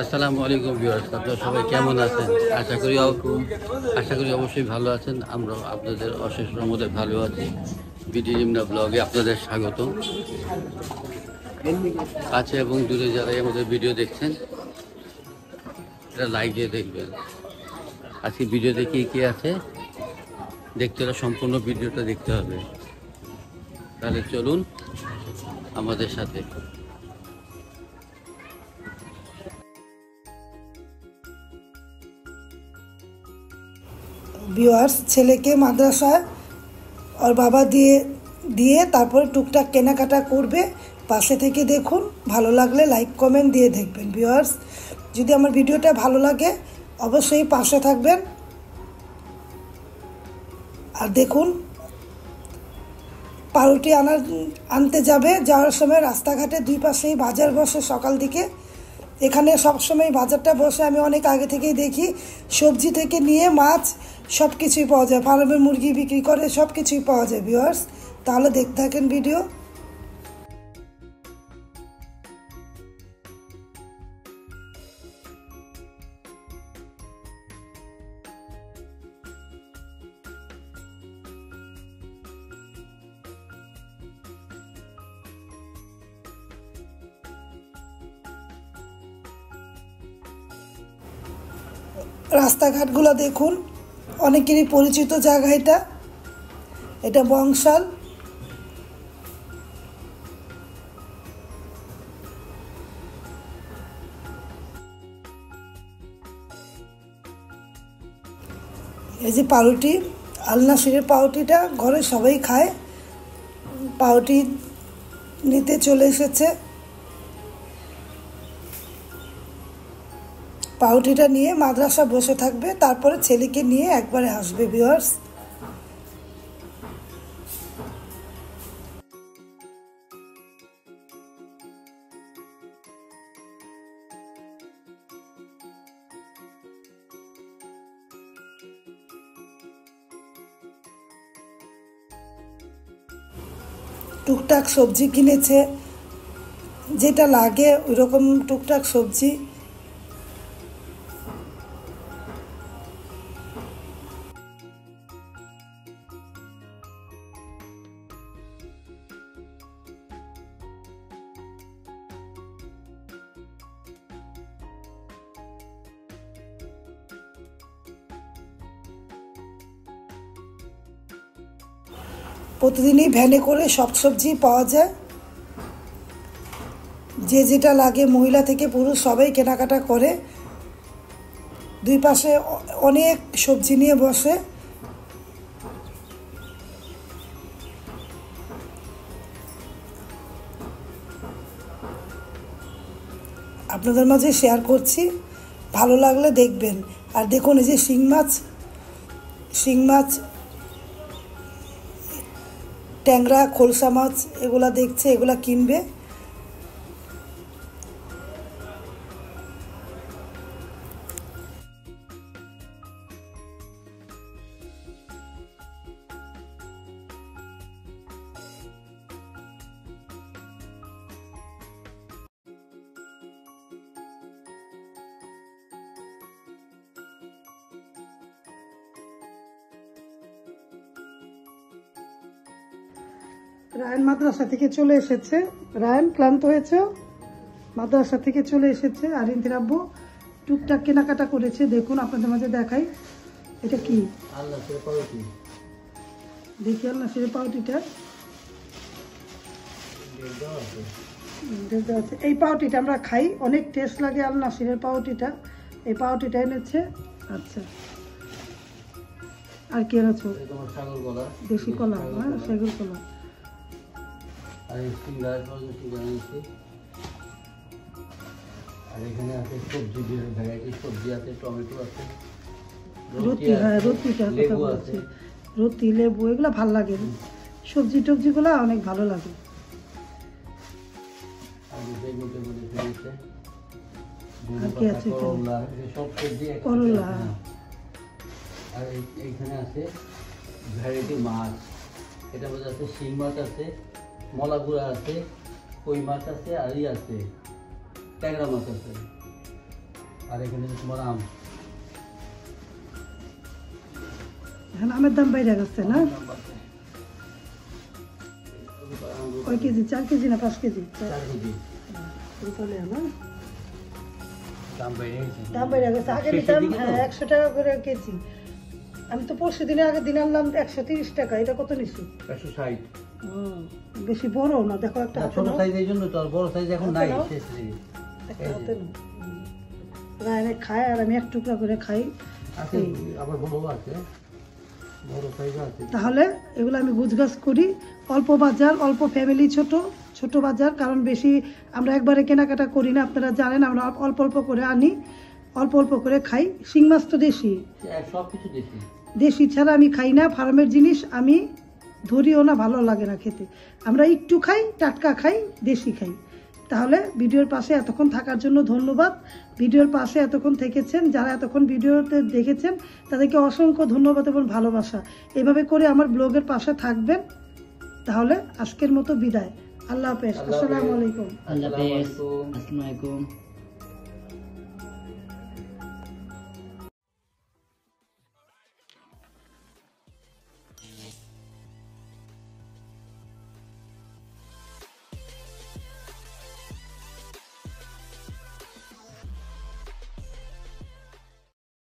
আসসালামু আলাইকুম ভিউয়ার্স, আপনারা সবাই কেমন আছেন? আশা করি অবশ্যই ভালো আছেন। আমরা আপনাদের অশেষ রহমতে ভালো আছি। বিডি জিমনা ব্লগে আপনাদের স্বাগত। কাছে এবং দূরে যারা আমাদের ভিডিও দেখছেন, এটা লাইক দিয়ে দেখবেন। আজকে ভিডিওতে কি আছে দেখতে হলে সম্পূর্ণ ভিডিওটা দেখতে হবে। তাহলে চলুন আমাদের সাথে। ভিউয়ার্স, ছেলেকে মাদ্রাসায় ওর বাবা দিয়ে তারপরে টুকটাক কেনাকাটা করবে। পাশে থেকে দেখুন, ভালো লাগলে লাইক কমেন্ট দিয়ে দেখবেন। ভিউয়ার্স, যদি আমার ভিডিওটা ভালো লাগে অবশ্যই পাশে থাকবেন। আর দেখুন, পাউরুটি আনতে যাওয়ার সময় রাস্তাঘাটে দুই পাশেই বাজার বসে সকাল দিকে। এখানে সবসময় বাজারটা বসে, আমি অনেক আগে থেকেই দেখি। সবজি থেকে নিয়ে মাছ সব কিছুই পাওয়া যায়, ফার্মের মুরগি বিক্রি করে সব কিছুই পাওয়া যায়। ভিউয়ার্স, তাহলে দেখতে থাকেন ভিডিও। রাস্তাঘাটগুলো দেখুন, অনেকেরই পরিচিত জায়গা। এটা বংশাল। এই যে পাউরুটি, আল নাসিরের পাউরুটিটা ঘরে সবাই খায়। পাউরুটি নিতে চলে এসেছে। পাউরুটিটা নিয়ে মাদ্রাসা বসে থাকবে, তারপরে ছেলেকে নিয়ে একবারে আসবে। ভিউয়ার্স, টুকটাক সবজি কিনেছে, যেটা লাগে ওই রকম টুকটাক সবজি। প্রতিদিনই ভ্যানে করে সব সবজি পাওয়া যায়। যে যেটা লাগে মহিলা থেকে পুরুষ সবাই কেনাকাটা করে। দুই পাশে অনেক সবজি নিয়ে বসে। আপনাদের মাঝে শেয়ার করছি, ভালো লাগলে দেখবেন। আর দেখুন, এই যে শিং মাছ, ট্যাংরা, খোলসা মাছ, এগুলা দেখছে, এগুলা কিনবে। রায়ান মাদ্রাসা থেকে চলে এসেছে। রায়ান, ক্লান্ত হয়েছে, মাদ্রাসা থেকে চলে এসেছে। আর ইন্দির আব্বু টুকটাক কেনাকাটা করেছে। দেখুন, আপনাদের মাঝে দেখাই। এটা কি দেখি, আল নাসিরের পাউরুটিটা। এই পাউরুটিটা আমরা খাই, অনেক টেস্ট লাগে আল নাসিরের পাউরুটিটা। এই পাউরুটিটা এনেছে। আচ্ছা, আর কি এনেছো? দেশি কলা, হ্যাঁ, সেগুল কলা। আর এখানে আছে সবজি, ভ্যারাইটি সবজি আছে, টমেটো আছে, রুটি, হ্যাঁ রুটিটা কথা বলছি, রুটি, লেবু, এগুলো ভালো লাগে। সবজি টবজিগুলো অনেক ভালো লাগে। আর কি আছে? করলা। আর এইখানে আছে ভ্যারাইটি মাছ। এটা মধ্যে আছে শিং মাছ আছে, মলাগুড়া আছে, কই মাছ আছে, আর আছে ট্যাংরা মাছ আছে। আর এখানে তোমার আম। এখন আমের দাম বাইরে গেছে না? কয় কেজি? 4 কেজি না 5 কেজি? 4 কেজি। চলে না, দাম বেড়ে গেছে। দাম বেড়ে গেছে। আগে নিতাম 100 টাকা করে কেজি। আমি তো পরশু দিনের আগে দিন আনলাম 130 টাকা। এটা কত নিচ্ছি? 160। বেশি বড় না, দেখো একটা হাতে ছোট নাও। সাইজ এই জন্য তো, আর বড় সাইজ এখন নাই, শেষ হয়ে গেছে। একটা হাতে নাও। রায়নে খায় আর আমি এক টুকরা করে খাই। আছে আবার বড় আছে, বড় সাইজ আছে। তাহলে এগুলো আমি গুছগাছ করি। অল্প বাজার, অল্প ফ্যামিলি, ছোট ছোট বাজার, কারণ বেশি আমরা একবারে কেনাকাটা করি না। আপনারা জানেন আমরা অল্প অল্প করে আনি, অল্প অল্প করে খাই। শিং মাছ তো দেশি, সব কিছু দেশি। দেশি ছাড়া আমি খাই না। ফার্মের জিনিস আমি ধরিও না, ভালো লাগে না খেতে। আমরা একটু খাই, টাটকা খাই, দেশি খাই। তাহলে ভিডিওর পাশে এতক্ষণ থাকার জন্য ধন্যবাদ। ভিডিওর পাশে এতক্ষণ থেকেছেন, যারা এতক্ষণ ভিডিওতে দেখেছেন তাদেরকে অসংখ্য ধন্যবাদ এবং ভালোবাসা। এভাবে করে আমার ব্লগের পাশে থাকবেন। তাহলে আজকের মতো বিদায়। আল্লাহ হাফেজ। আসসালামু আলাইকুম। আল্লাহ হাফেজ। আসসালামু আলাইকুম।